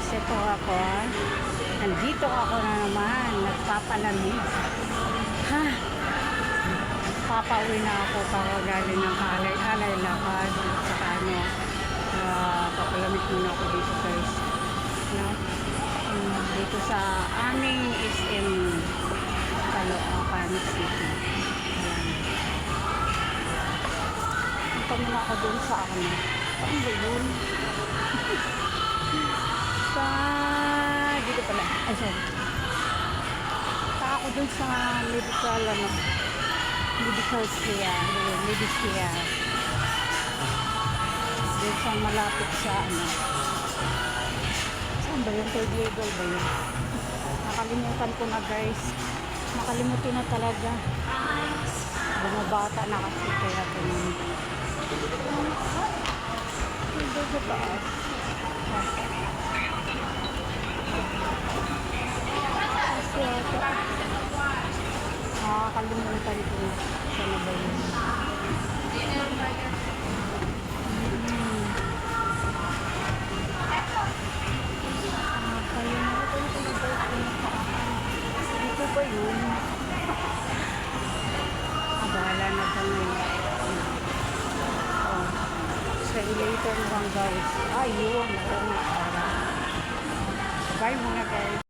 guys, ito ako. Nandito ako na naman, nagpapalamig. Ha? Papauwi na ako galing ng alay-alay lakad. Saka ano, papalamig muna ako dito guys. No? Dito sa aming SM Caloocan City. Punta muna ako doon sa ano. Saan ba yun? Dito pala. Ay, sorry. Punta ako doon sa medical, ano, medical care. Doon sa malapit sa, ano. Saan ba yun? Third level ba yun? Nakalimutan ko na guys. Nakalimutan na talaga. Bumabata na kasi kaya ganun. Dito sa taas. Nakakalimutan ko na. Sana ba yun? Dito ba yun? Bahala na ba ngayon? Say later naman guys. Ayun. Bye muna guys.